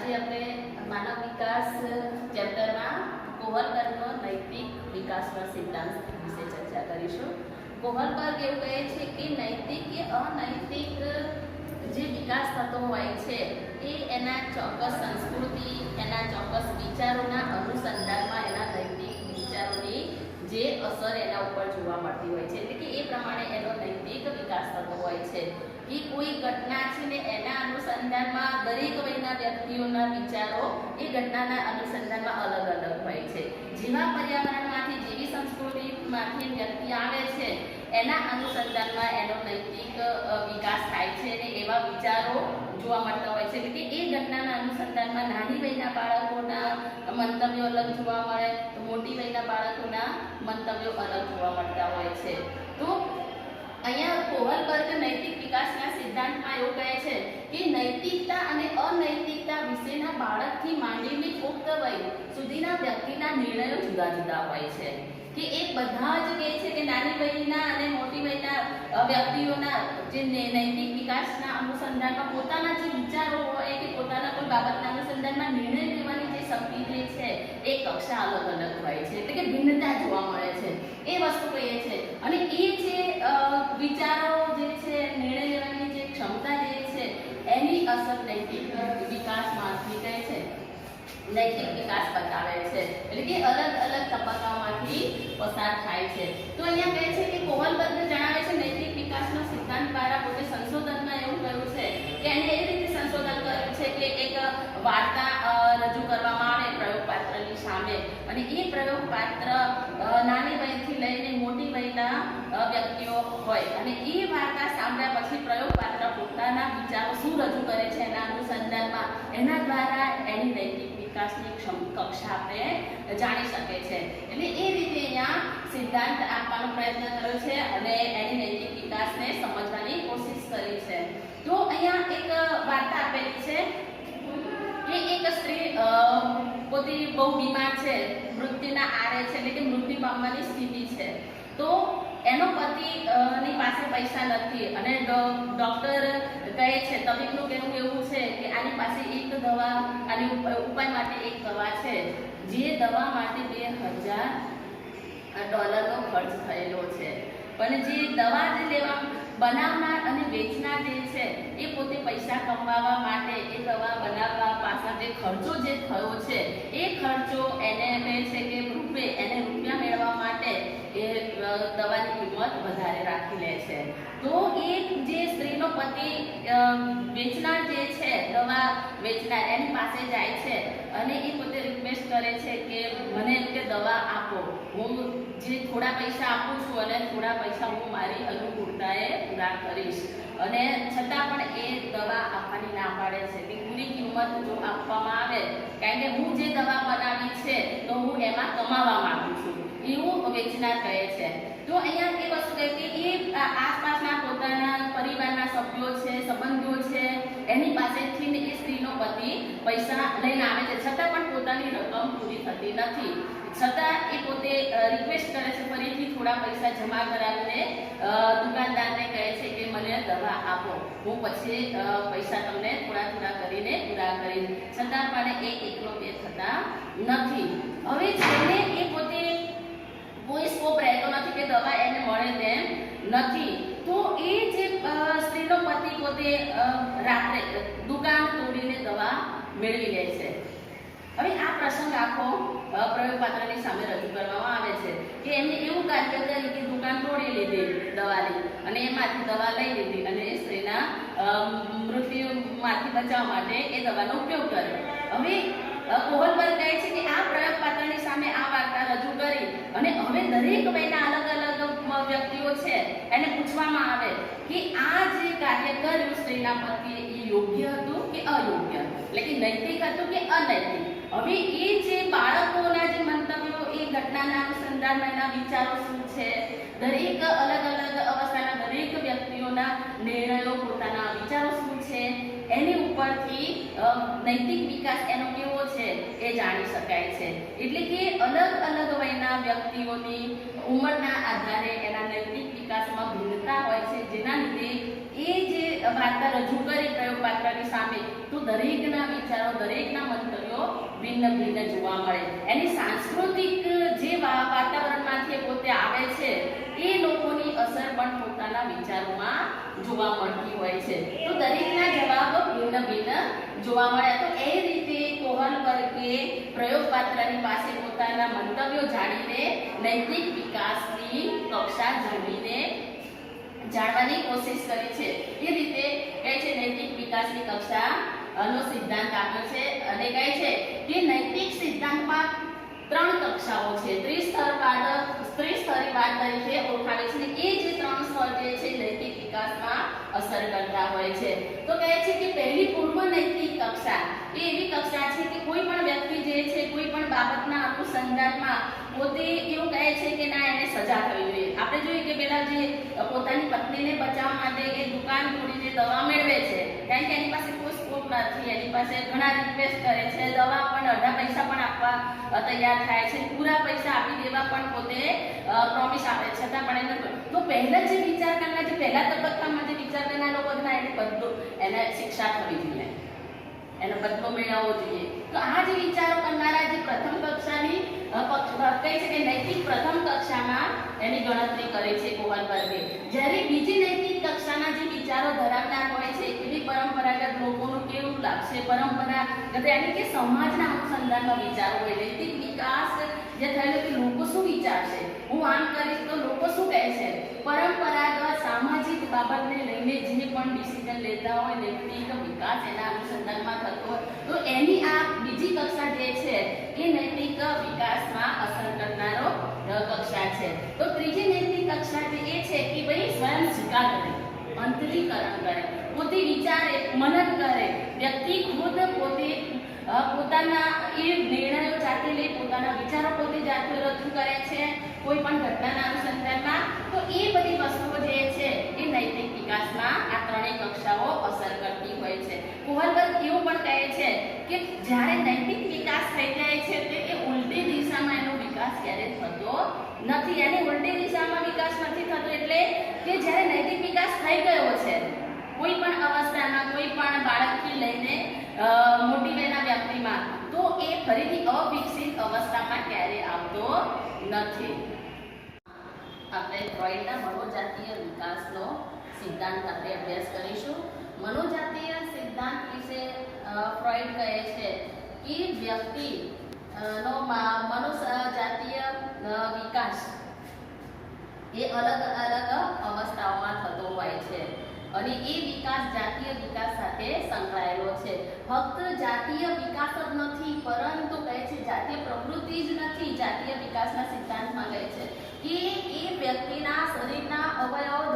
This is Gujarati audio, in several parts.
આજે આપણે માનવ વિકાસ ચેપ્ટરમાં કોહલબર્ગનો નૈતિક વિકાસનો સિદ્ધાંત વિશે ચર્ચા કરીશું. કોહલબર્ગ એવું કહે છે કે નૈતિક કે અનૈતિક જે વિકાસ થતો હોય છે એ એના ચોક્કસ સંસ્કૃતિ, એના ચોક્કસ વિચારોના અનુસંધાનમાં એના નૈતિક વિચારોની જે અસર એના ઉપર જોવા મળતી હોય છે, એટલે કે એ પ્રમાણે એનો નૈતિક વિકાસ થતો હોય છે. કે કોઈ ઘટના છે ને એના અનુસંધાનમાં દરેક વયના વ્યક્તિઓના વિચારો એ ઘટનાના અનુસંધાનમાં અલગ અલગ હોય છે. જેવા પર્યાવરણમાંથી, જેવી સંસ્કૃતિમાંથી વ્યક્તિ આવે છે એના અનુસંધાનમાં એનો નૈતિક વિકાસ થાય છે અને એવા વિચારો જોવા મળતા હોય છે. એટલે કે એ ઘટનાના અનુસંધાનમાં નાની વયના બાળકોના મંતવ્યો અલગ જોવા મળે તો મોટી વયના બાળકોના મંતવ્યો અલગ જોવા મળતા હોય છે. તો અહીંયા કોહલબર્ગ નૈતિક વિકાસના સિદ્ધાંતમાં એવું કહે છે કે નૈતિકતા અને અનૈતિકતા વિશેના બાળકથી માંડીને પુખ્ત વય સુધીના વ્યક્તિના નિર્ણયો જુદા જુદા હોય છે. કે એ બધા જ કહે છે કે નાની વયના અને મોટી વયના વ્યક્તિઓના જે નૈતિક વિકાસના અનુસંધાનમાં પોતાના જે વિચારો હોય કે પોતાના કોઈ બાબતના અનુસંધાનમાં નિર્ણય લેવાની જે શક્તિ જે છે એ કક્ષા અલગ અલગ હોય છે, એટલે કે ભિન્નતા જોવા મળે છે. એ વસ્તુ કહીએ છે અને એ જે વિચારો જે છે, નિર્ણય લેવાની જે ક્ષમતા જે છે એની અસર નૈતિક વિકાસમાંથી કહે છે, નૈતિક વિકાસ બતાવે છે. એટલે કે અલગ અલગ તબક્કાઓમાંથી પસાર થાય છે. તો અહીંયા કહે છે કે કોહલબર્ગ જણાવે છે નૈતિક વિકાસનો સિદ્ધાંત દ્વારા પોતે સંશોધનમાં એવું કહ્યું છે કે એને એ રીતે સંશોધન કર્યું છે કે એક વાર્તા રજૂ કરવામાં આવે પ્રયોગપાત્રની સામે અને એ પ્રયોગપાત્ર નાની વયથી લઈને મોટી વયના વ્યક્તિઓ હોય અને એ વાર્તા સાંભળ્યા પછી પ્રયોગપાત્ર પોતાના વિચારો શું રજૂ કરે છે એના અનુસંધાનમાં એના દ્વારા એની નૈતિક વિકાસની કક્ષા આપણે જાણી શકે છે. એટલે એ રીતે અહીંયા સિદ્ધાંત આપવાનો પ્રયત્ન કર્યો છે અને એની નૈતિક વિકાસને સમજવાની કોશિશ કરી છે. તો અહીંયા એક વાર્તા આપેલી છે કે એક સ્ત્રી પોતે બહુ બીમાર છે, મૃત્યુના આરે છે, એટલે કે મૃત્યુ પામવાની સ્થિતિ છે. તો એનો પતિ ની પાસે પૈસા નથી અને ડોક્ટર કહે છે, તબીબનું કહેવું એવું છે કે આની પાસે એક દવા, આની ઉપાય માટે એક દવા છે જે દવા માટે $2000 ખર્ચ થયેલો છે. પણ જે દવા જે લેવા બનાવનાર અને વેચનાર જે છે એ પોતે પૈસા કમાવા માટે એ દવા બનાવવા પાછળ જે ખર્ચો જે થયો છે એ ખર્ચો એને કહે છે કે રૂપિયા મેળવવા માટે એ દવાની કિંમત વધારે રાખી લે છે. તો એ જે સ્ત્રીનો પતિ વેચનાર જે છે, દવા વેચનાર એની પાસે જાય છે અને એ પોતે રિક્વેસ્ટ કરે છે કે મને કે દવા આપો, હું જે થોડા પૈસા આપું છું અને થોડા પૈસા હું મારી અનુકૂળતાએ પૂરા કરીશ. અને છતાં પણ એ દવા આપવાની ના પાડે છે કે પૂરી કિંમત જો આપવામાં આવે, કારણ કે હું જે દવા બનાવી છે તો હું એમાં કમાવા માંગુ છું, એવું વેચનાર કહે છે. તો અહીંયા એ વસ્તુ કહે કે એ આસપાસના પોતાના પરિવારના સભ્યો છે, સંબંધીઓ છે, એની પાસેથી એ સ્ત્રીનો પતિ પૈસા લઈને આવે છે, છતાં પણ પોતાની રકમ પૂરી થતી નથી. છતાં એ પોતે રિક્વેસ્ટ કરે છે ફરીથી થોડા પૈસા જમા કરાવીને દુકાનદારને કહે છે કે મને દવા આપો, હું પછી પૈસા તમને થોડા થોડા કરીને પૂરા કરીશ. છતાં પણ એ એકલો બે થતા નથી. હવે જેને એ પોતે કોઈ સ્કોપ રહેતો નથી કે દવા એને મળે તેમ નથી. તો એ જે સ્ત્રીનો પતિ પોતે રાત્રે દુકાન તોડીને દવા મેળવી લે છે. હવે આ પ્રસંગ આખો પ્રયોગપાત્રની સામે રજૂ કરવામાં આવે છે કે એમને એવું કાર્ય કર્યું કે દુકાન તોડી લીધી દવાની અને એમાંથી દવા લઈ લીધી અને એ સ્ત્રીના મૃત્યુમાંથી બચાવવા માટે એ દવાનો ઉપયોગ કર્યો. હવે કોહલબર્ગ કહે છે કે આ પ્રયોગપાત્રની સામે આ વાર્તા રજૂ કરી અને હવે દરેક વયના અલગ અલગ વ્યક્તિઓ છે એને પૂછવામાં આવે કે આ જે કાર્ય કર્યું સ્ત્રીના પતિએ એ યોગ્ય હતું કે અયોગ્ય, એટલે કે નૈતિક હતું કે અનૈતિક. હવે એ જે બાળકોના જે મંતવ્યો, એ ઘટનાના અનુસંધાનમાં એના વિચારો શું છે, દરેક અલગ અલગ અવસ્થાના દરેક વ્યક્તિઓના નિર્ણયો, પોતાના વિચારો શું છે, એની ઉપરથી નૈતિક વિકાસ એનો કેવો છે એ એ જાણી શકાય છે. એટલે કે અલગ અલગ વયના વ્યક્તિઓની ઉંમરના આધારે એના નૈતિક વિકાસમાં ભિન્નતા હોય છે, જેના લીધે એ જે વાર્તા રજૂ કરી પ્રયોગપાત્રની સામે તો દરેકના વિચારો, દરેકના મંતવ્યો ભિન્ન ભિન્ન જોવા મળે. એની સાંસ્કૃતિક જે વાતાવરણમાંથી પોતે આવે છે એ લોકોની અસર પણ પોતાના વિચારોમાં જોવા મળતી હોય છે. તો દરેકના જવાબ ભિન્ન ભિન્ન જોવા મળે. તો એ રીતે કોહલબર્ગે પ્રયોગપાત્રની પાસે પોતાના મંતવ્યો જાણીને નૈતિક વિકાસની કક્ષા જાણવાની કોશિશ કરી છે. એ રીતે કહે છે નૈતિક વિકાસની કક્ષા નો સિદ્ધાંત આપ્યો છે અને કહે છે કે નૈતિક સિદ્ધાંતમાં 3 કક્ષાઓ છે. ત્રિસ્તરીવાદ તરીકે ઓળખાવે છે. એ જે 3 સ્તર જે છે નૈતિક વિકાસમાં અસર કરતા હોય છે. તો કહે છે કે પહેલી પૂર્વ નૈતિક કક્ષા એ એવી કક્ષા છે કે કોઈ પણ વ્યક્તિ જે છે કોઈ પણ બાબતના અનુસંધાનમાં પોતે એવું કહે છે કે ના એને સજા થવી જોઈએ. આપણે જોઈએ કે પેલા જે પોતાની પત્નીને બચાવવા માટે એ દુકાન તોડીને દવા મેળવે છે, કારણ કે એની પાસે કોઈ સ્કોપ નથી, એની પાસે ઘણા રિક્વેસ્ટ કરે છે, દવા પણ અડધા પૈસા પણ આપવા તૈયાર થાય છે, પૂરા પૈસા આપી દેવા પણ પોતે પ્રોમિસ આપે છે, છતાં પણ એને તો પહેલા જે વિચાર કરનાર, જે પહેલા તબક્કામાં જે વિચાર કરનાર લોકો હતા એને શિક્ષા થવી જોઈએ, એનો બદલો મેળવવો જોઈએ. તો આ જે વિચારો કરનારા જે પ્રથમ કક્ષાની કહે છે કે નૈતિક પ્રથમ કક્ષામાં એની ગણતરી કરે છે કોહલબર્ગે. જ્યારે બીજી નૈતિક કક્ષાના જે વિચારો ધરાવનાર હોય છે એવી પરંપરાગત લોકોનું કેવું લાગશે, પરંપરાગત એટલે કે સમાજના અનુસંધાનમાં વિચારો હોય. નૈતિક વિકાસ જે થયેલો કે લોકો શું વિચારશે, હું આમ કરીશ તો લોકો શું કહેશે, પરંપરાગત સામાજિક બાબતને લઈને જે પણ ડિસિઝન લેતા હોય નૈતિક વિકાસ એના અનુસંધાનમાં થતો હોય, તો એની આ બીજી કક્ષા જે છે એ નૈતિક વિકાસમાં અસર કરનારો કક્ષા છે. તો ત્રીજી નૈતિક કક્ષા જે એ છે કે ભાઈ સ્વયં સ્વીકાર કરે, અંતરીકરણ કરે, પોતે વિચારે, મનન કરે, વ્યક્તિ ખુદ પોતે પોતાના એ નિર્ણયો જાતે લે, પોતાના વિચારો પોતે જાતે રજૂ કરે છે કોઈ પણ ઘટનાના અનુસંધાનમાં. તો એ બધી વસ્તુઓ જે છે એ નૈતિક વિકાસમાં આ ત્રણેય કક્ષાઓ અસર કરતી હોય છે. કોહલબર્ગ એવું પણ કહે છે કે જ્યારે નૈતિક વિકાસ થઈ જાય છે તે એ ઉલટી દિશામાં એનો વિકાસ ક્યારે થતો નથી. એની ઉલટી દિશામાં વિકાસ નથી થતો એટલે કે જ્યારે નૈતિક વિકાસ થઈ ગયો છે કોઈ પણ અવસ્થામાં, કોઈ પણ બાળકથી લઈને મોટી વયના વ્યક્તિમાં, તો એ ફરીથી અવિકસિત અવસ્થામાં ક્યારે આવતો નથી. આપણે ફ્રોઈડના મનોજાતીય વિકાસનો સિદ્ધાંત આપણે અભ્યાસ કરીશું. મનોજાતીય સિદ્ધાંત વિશે ફ્રોઈડ કહે છે કે વ્યક્તિ નો મનોજાતીય વિકાસ એ અલગ અલગ અવસ્થાઓમાં થતો હોય છે અને એ વિકાસ જાતીય વિકાસ સાથે સંકળાયેલો છે. ફક્ત જાતીય વિકાસ જ નથી, પરંતુ કહે છે જાતીય પ્રવૃત્તિ જ નથી. જાતીય વિકાસના સિદ્ધાંતમાં કહે છે કે એ વ્યક્તિના શરીરના અવયવો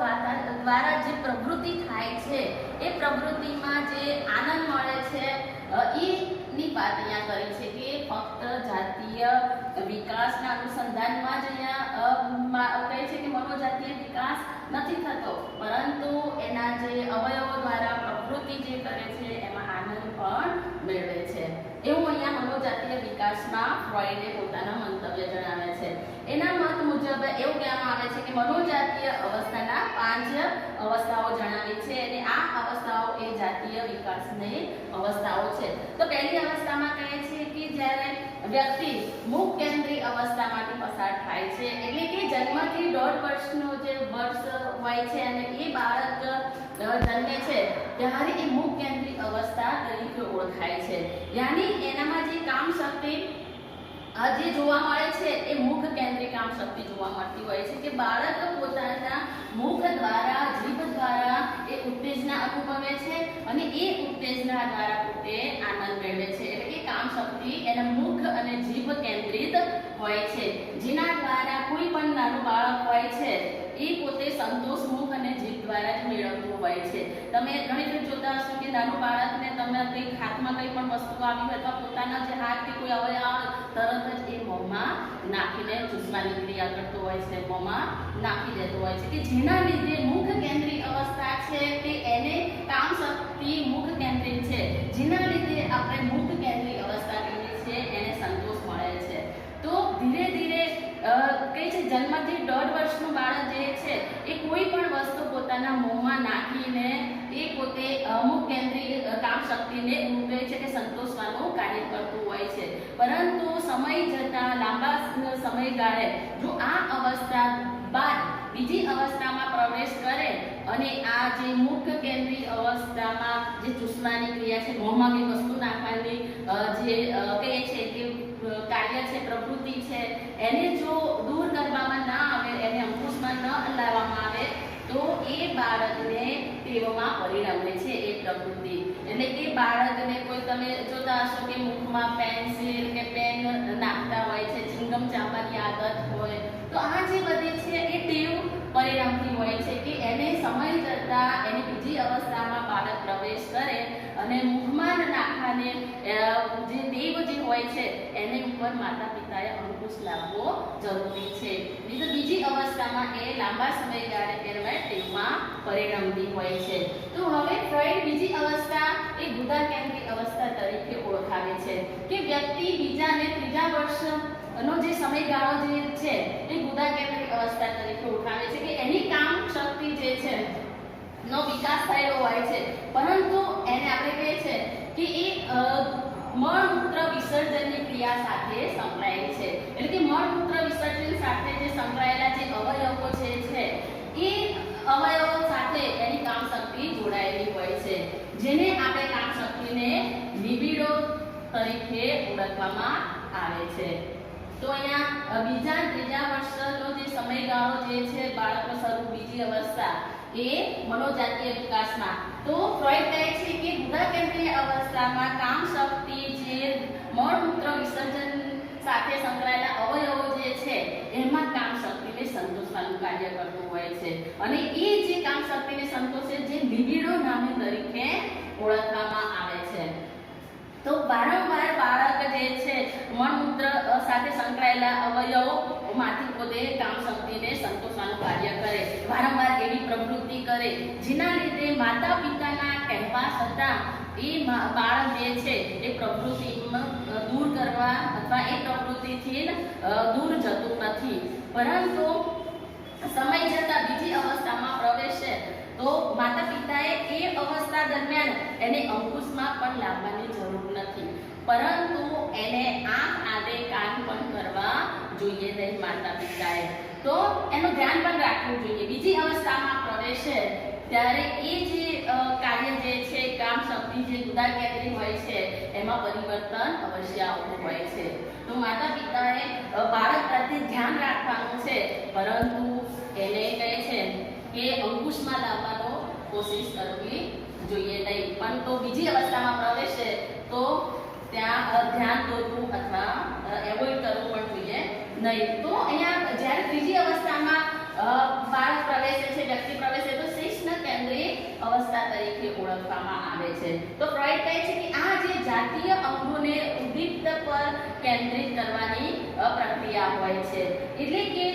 દ્વારા જે પ્રવૃત્તિ થાય છે એ પ્રવૃત્તિમાં જે આનંદ મળે છે એની વાત અહીંયા કરી છે કે ફક્ત જાતીય વિકાસના અનુસંધાનમાં જ અહીંયા કહે છે કે મનોજાતીય વિકાસ નથી થતો, પરંતુ એના જે અવયવો દ્વારા પ્રવૃત્તિ જે કરે છે એમાં આનંદ પણ મેળવે છે. એવું અહીંયા મનોજાતીય વિકાસમાં ફ્રોઈડે પોતાના મંતવ્ય જણાવે છે. એના મત મુજબ એવું કહેવામાં આવે છે કે મનોજાતીય અવસ્થાના 5 અવસ્થાઓ જણાવી છે અને આ અવસ્થાઓ એ જાતીય વિકાસની અવસ્થાઓ છે. તો પહેલી અવસ્થામાં કહે છે કે જ્યારે વ્યક્તિ મુખ કેન્દ્રી અવસ્થામાંથી પસાર થાય છે, એટલે કે જન્મથી 1.5 વર્ષનો જે વર્ષ હોય છે અને એ બાળક જન્મે છે ત્યારે એ મુખ કેન્દ્રી અવસ્થા તરીકે ઓળખાય છે. યાની એનામાં જે કામ શક્તિ જે જોવા મળે છે એ મુખ કેન્દ્રી કામ શક્તિ જોવા મળતી હોય છે કે બાળક પોતાના મુખ દ્વારા, જીભ દ્વારા એ ઉત્તેજના અનુભવે છે અને એ ઉત્તેજના દ્વારા પોતે આનંદ મેળવે છે. એટલે કે કામ શક્તિ એના મુખ અને જીભ કેન્દ્રિત હોય છે, જેના દ્વારા કોઈ પણ નાનું બાળક હોય છે એ પોતે સંતોષ મુખ અને જીભ દ્વારા જ મેળવતું હોય છે. તમે ઘણી વખત જોતા હશો કે નાનું બાળકને તમે કંઈક હાથમાં કંઈ પણ વસ્તુ આવી હોય તો પોતાના જે હાથ કે કોઈ અવયવ તરત જ એ મોંમાં નાખીને ચૂસવાની ક્રિયા કરતો હોય છે, મોંમાં નાખી દેતો હોય છે કે જેના લીધે મુખ કેન્દ્રી અવસ્થા છે તે એને કામ શક્તિ મુખ કેન્દ્રિત છે, જેના લીધે આપણે મુખ કેન્દ્રી અવસ્થા કહીએ છીએ એને જન્મથી 1.5 વર્ષનું બાળક જે છે એ કોઈ પણ વસ્તુ પોતાના મોંમાં નાખીને એ પોતે અમુક કેન્દ્રીય કામ શક્તિને કહે છે કે સંતોષવાનું કાર્ય કરતું હોય છે, પરંતુ સમય જતાં લાંબા સમયગાળે જો આ અવસ્થા બાદ બીજી અવસ્થામાં પ્રવેશ કરે અને આ જે મુખ્ય કેન્દ્રીય અવસ્થામાં જે ચૂસવાની ક્રિયા છે, મોંમાં કંઈ વસ્તુ નાખવાની જે કહે છે કે કાર્ય છે, પ્રવૃત્તિ છે, એને જો દૂર કરવામાં ના આવે, એને અંકુશમાં ન લાવવામાં આવે તો એ બાળકને ટેવમાં પરિણમે છે એ પ્રવૃત્તિ. એટલે એ બાળકને કોઈ તમે જોતા હશો કે મુખમાં પેન્સિલ કે પેન નાખતા હોય છે, ચિંગમ ચાવવાની આદત હોય, તો આ જે બધી છે એ ટેવ પરિણમતી હોય છે કે એને સમય જતાં એની બીજી અવસ્થામાં બાળક પ્રવેશ કરે અને મુખમાં નાખવાને જે ટેવ જે હોય છે એની ઉપર માતા પિતાએ અંકુશ લાવવો જરૂરી છે. નહીં તો બીજી અવસ્થામાં એ લાંબા સમયગાળે કહેવાય ટેવમાં પરિણમતી હોય છે. તો હવે ફ્રોઈડ બીજી અવસ્થા એ ગુદા કેન્દ્રિત અવસ્થા તરીકે ઓળખાવે છે કે વ્યક્તિ બીજા અને ત્રીજા વર્ષનો જે સમયગાળો જે છે એ ગુદા કેન્દ્રિત અવસ્થા તરીકે ઓળખાવે છે કે એની કામ શક્તિ જે છે નો વિકાસ થયેલો હોય છે, પરંતુ એને આપણે કહીએ છે કે એ મળમૂત્ર વિસર્જનની ક્રિયા સાથે સંકળાયેલી છે. એટલે કે મળમૂત્ર વિસર્જન સાથે જે સંકળાયેલા જે અવયવો છે એ અવયવો સાથે એની કામ શક્તિ જોડાયેલી હોય છે, જેને આપણે કામ શક્તિને લિબિડો તરીકે ઓળખવામાં આવે છે. તો અહીંયા બીજા ત્રીજા વર્ષનો જે સમયગાળો જે છે બાળકનો સ્વરૂપ બીજી અવસ્થા એ મનોજાતીય વિકાસમાં, તો ફ્રોઈડ કહે છે કે ગુદા કેન્દ્રીય અવસ્થામાં કામ શક્તિ જે મળમૂત્ર વિસર્જન સાથે સંકળાયેલા અવયવો જે છે એમાં કામ શક્તિને સંતોષવાનું કાર્ય કરતું હોય છે, અને એ જે કામ શક્તિને સંતોષે જે લિબિડો નામે તરીકે ઓળખવામાં આવે છે. તો વારંવાર બાળક જે છે મળમૂત્ર સાથે સંકળાયેલા અવયવોમાંથી પોતે કામ શક્તિને સંતોષવાનું કાર્ય કરે, વારંવાર એવી પ્રવૃત્તિ કરે જેના લીધે માતા પિતાના કહેવા છતાં એ બાળક જે છે એ પ્રવૃત્તિમાં દૂર કરવા અથવા એ પ્રવૃત્તિથી દૂર જતું નથી, પરંતુ સમય જતાં બીજી અવસ્થામાં પ્રવેશે તો માતા પિતાએ એ અવસ્થા દરમિયાન એને અંકુશમાં પણ લાવવાની જરૂર નથી, પરંતુ એને આંખ આડે કાન પણ કરવા જોઈએ નહીં માતા પિતાએ. તો એનું ધ્યાન પણ રાખવું જોઈએ. બીજી અવસ્થામાં પ્રવેશે ત્યારે એ જે કાર્ય જે છે કામ શક્તિ જે ગુદા કેન્દ્રિત હોય છે એમાં પરિવર્તન અવશ્ય આવતું હોય છે. તો માતા પિતાએ બાળક પ્રત્યે ધ્યાન રાખવાનું છે, પરંતુ એને કહે છે કે અંકુશમાં લાવવાનો કોશિશ કરવી જોઈએ નહીં, પણ તો બીજી અવસ્થામાં પ્રવેશે તો ત્યાં ધ્યાન દોરવું અથવા એવોઇડ કરવું પણ જોઈએ નહીં. તો અહીંયા જ્યારે ત્રીજી અવસ્થામાં બાળક પ્રવેશે છે, વ્યક્તિ પ્રવેશે તો શિશ્ન કેન્દ્રિત અવસ્થા તરીકે ઓળખવામાં આવે છે. તો ફ્રોઈડ કહે છે કે આ જે જાતીય અંગોને ઉદ્દીપ્ત પર કેન્દ્રિત કરવાની પ્રક્રિયા હોય છે, એટલે કે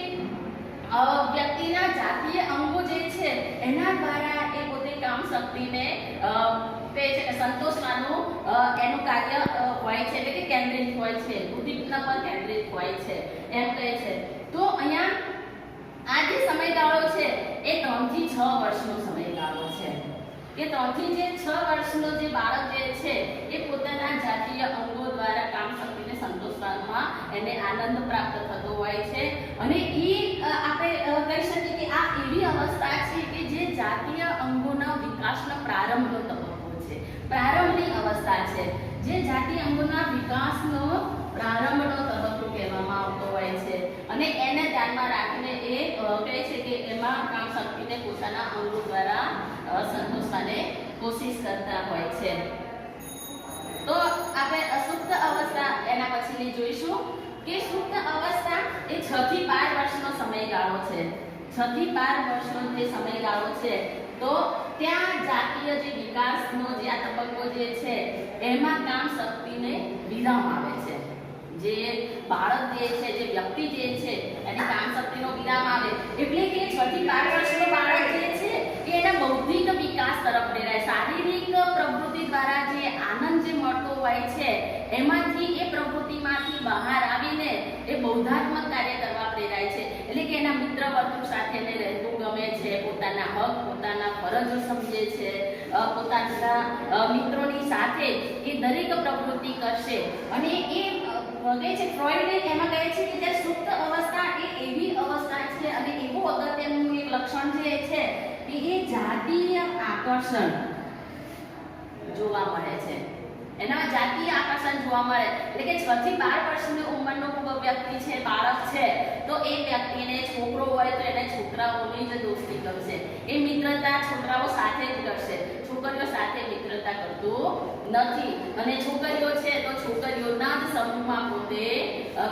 વ્યક્તિના જાતીય અંગો જે છે એના દ્વારા એ પોતે કામ શક્તિને કહે છે કે સંતોષવાનું એનું કાર્ય હોય છે, એટલે કે કેન્દ્રિત હોય છે, ઉદ્દીપના પર કેન્દ્રિત હોય છે એમ કહે છે. તો અહીંયા આ જે સમયગાળો છે એ 3 થી 6 વર્ષનો સમયગાળો છે. એ 3 થી 6 વર્ષનો જે બાળક જે છે એ પોતાના જાતીય અંગો દ્વારા કામ શક્તિને સંતોષવામાં એને આનંદ પ્રાપ્ત થતો હોય છે, અને એ આપણે કહી શકીએ કે આ એવી અવસ્થા છે કે જે જાતીય અંગોના વિકાસનો પ્રારંભનો તબક્કો છે, પ્રારંભની અવસ્થા છે, જે જાતીય અંગોના વિકાસનો પ્રારંભનો તબક્કો કહેવામાં આવતો હોય છે, અને એને ધ્યાનમાં રાખીને એ કહે છે કે એમાં કામ શક્તિને પોતાના અંગો દ્વારા સંતોષવાને કોશિશ કરતા હોય છે. તો આપણે અસુપ્ત અવસ્થા એના પછીની જોઈશું કે સુપ્ત અવસ્થા એ 6 થી 12 વર્ષનો સમયગાળો છે. 6 થી 12 વર્ષનો જે સમયગાળો છે તો ત્યાં જાતીય જે વિકાસનો જે આ તબક્કો જે છે એમાં કામ શક્તિને વિરામ આવે છે. જે બાળક જે છે, જે વ્યક્તિ જે છે એની કામ શક્તિનો વિરામ આવે એટલે કે 6 થી 12 વર્ષનો બાળક જે છે એ એના બૌદ્ધિક વિકાસ તરફ પ્રેરાય, શારીરિક પ્રવૃત્તિ દ્વારા જે આનંદ જે મળતો હોય છે એમાંથી એ પ્રવૃત્તિમાંથી બહાર આવીને એ બૌદ્ધાત્મક કાર્ય કરવા પ્રેરાય છે. એટલે કે એના મિત્ર વર્તુળ સાથે રહેવું ગમે છે, પોતાના હક પોતાના ફરજો સમજે છે, પોતાના મિત્રોની સાથે એ દરેક પ્રવૃત્તિ કરશે. અને એ કહે છે ફ્રોઈડ એમાં કહે છે કે જે સુપ્ત અવસ્થા એ એવી અવસ્થા છે અને એવું અગત્યનું એક લક્ષણ જે છે કે એ જાતીય આકર્ષણ જોવા મળે છે. એના જાતીય આકર્ષણ જોવા મળે એટલે કે 6 થી 12 વર્ષની ઉંમરનો વ્યક્તિ છે, બાળક છે, તો એ વ્યક્તિને છોકરો હોય તો એને છોકરાઓની જ દોસ્તી ગમશે. એ મિત્રતા છોકરાઓ સાથે જ કરશે, છોકરીઓ સાથે મિત્રતા કરતો નથી. અને છોકરીઓ છે તો છોકરીઓના જ સમૂહમાં પોતે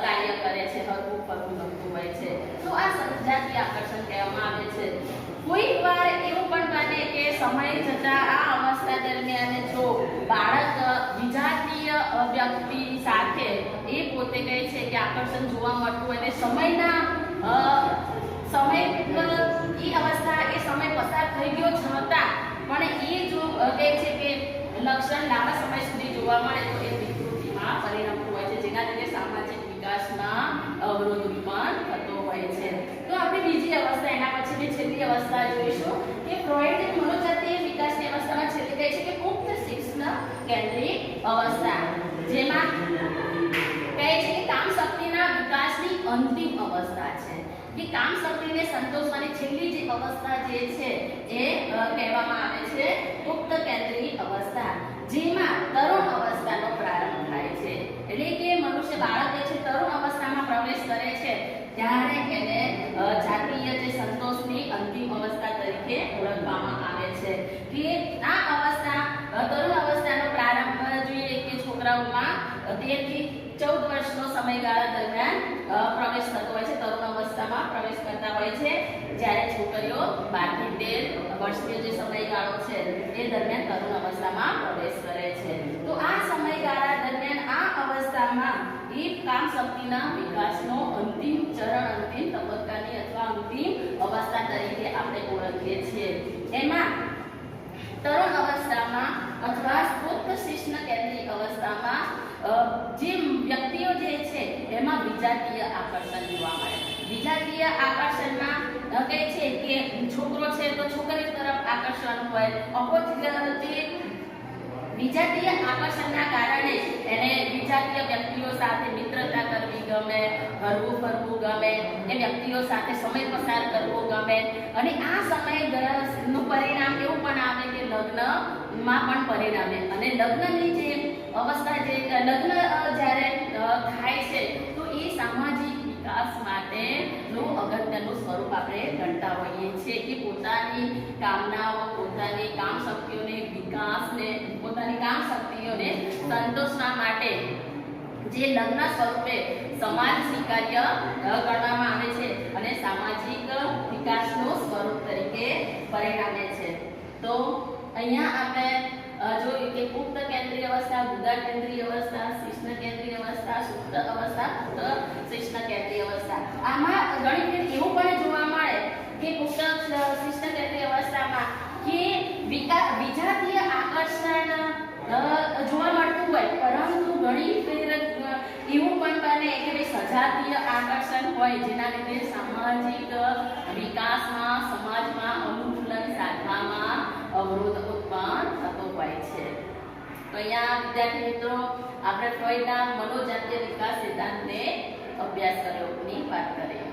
કાર્ય કરે છે, હરવું ફરવું ગમતું હોય છે. તો આ જાતીય આકર્ષણ કહેવામાં આવે છે. કોઈક વાર એવું પણ બને કે સમય જતા આ અવસ્થા દરમિયાન જો બાળક વિજાતીય વ્યક્તિ સાથે એ પોતે કહે છે કે આકર્ષણ જોવા મળતું હોય અને સમય એ અવસ્થા એ સમય પસાર થઈ ગયો છતાં પણ એ જો કહે છે કે લક્ષણ લાંબા સમય સુધી જોવા મળે તો એ વિકૃતિમાં પરિણમતું હોય છે, જેના લીધે સામાજિક વિકાસમાં અવરોધ ઉત્પન્ન થતો હોય છે. તો આપણે બીજી અવસ્થા એના પછીની છેલ્લી અવસ્થા જોઈશું કે ફ્રોઈડની મનોજાતીય વિકાસની અવસ્થામાં છેલ્લી કહે છે કે પુખ્ત શિક્ષણ કેન્દ્રિત અવસ્થા, જેમાં કહે છે કે કામ શક્તિના વિકાસની અંતિમ અવસ્થા છે. કે કામ શક્તિને સંતોષવાની છેલ્લી જે અવસ્થા જે છે એ કહેવામાં આવે છે પુખ્ત કેન્દ્રિત અવસ્થા, જેમાં તરુણ અવસ્થાનો પ્રારંભ થાય છે. એટલે કે મનુષ્ય બાળક જે છે તરુણ અવસ્થામાં પ્રવેશ કરે છે ત્યારે એને જાતીય જે સંતોષની અંતિમ અવસ્થા તરીકે ઓળખવામાં આવે છે. કે આ અવસ્થા તરુણ અવસ્થાનો પ્રારંભ જોઈએ કે છોકરાઓમાં 13 થી 14 વર્ષનો સમયગાળા દરમિયાન પ્રવેશ થતો હોય છે, તરુણ અવસ્થામાં પ્રવેશ કરતા હોય છે. જ્યારે છોકરીઓ 12 થી 13 વર્ષનો જે સમયગાળો છે એ દરમિયાન તરુણ અવસ્થામાં પ્રવેશ કરે છે. તો આ સમયગાળા દરમિયાન આ અવસ્થામાં એ કામ શક્તિના વિકાસનો અંતિમ ચરણ, અંતિમ તબક્કાની અથવા અંતિમ અવસ્થા તરીકે આપણે ઓળખીએ છીએ. એમાં તરુણ અવસ્થામાં અથવા પુખ્ત શિક્ષણ કેન્દ્રિત અવસ્થામાં જે વ્યક્તિઓ જે છે એમાં વિજાતીય આકર્ષણ જોવા મળે. વિજાતીય આકર્ષણમાં કહે છે કે છોકરો છે તો છોકરી તરફ આકર્ષણ હોય, અપોઝિટ વિજાતીય આકર્ષણના કારણે એને વિજાતીય વ્યક્તિઓ સાથે મિત્રતા કરવી ગમે, હરવું ફરવું ગમે, એ વ્યક્તિઓ સાથે સમય પસાર કરવો ગમે. અને આ સમયનું પરિણામ એવું પણ આવે કે લગ્નમાં પણ પરિણામે. અને લગ્નની જે અવસ્થા જે લગ્ન જ્યારે થાય છે તો એ સામાજિક વિકાસ માટેનું અગત્યનું સ્વરૂપ આપણે ગણતા હોઈએ છીએ. કે પોતાની કામનાઓ, પોતાની કામ શક્તિઓને વિકાસને, પોતાની કામ શક્તિઓને સંતોષવા માટે જે લગ્ન સ્વરૂપે સમાજ સ્વીકાર્ય ગણવામાં આવે છે અને સામાજિક વિકાસનું સ્વરૂપ તરીકે પરિણમે છે. તો અહીંયા આપણે જોયું કે પુખ્ત કેન્દ્રીય અવસ્થા, ગુદા કેન્દ્રીય અવસ્થા, શિષ્ણ કેન્દ્રીય અવસ્થા, સુપ્ત અવસ્થા, પુખ્ત શિષ્ણ કેન્દ્રીય અવસ્થા. આમાં ઘણી ફેર એવું પણ જોવા મળે કે પુખ્ત શિષ્ણ કેન્દ્રીય અવસ્થામાં કે વિજાતીય આકર્ષણ જોવા મળતું હોય, પરંતુ ઘણી ફેર એવું પણ બને કે સજાતીય આકર્ષણ હોય, જેના લીધે સામાજિક વિકાસમાં, સમાજમાં અનુકૂલન સાધવામાં અવરોધ ઉત્પન્ન થતો હોય છે. તો અહીંયા વિદ્યાર્થી મિત્રો આપણે ફ્રોઈડના મનોજાતીય વિકાસ સિદ્ધાંતને અભ્યાસ કર્યોની વાત કરીએ.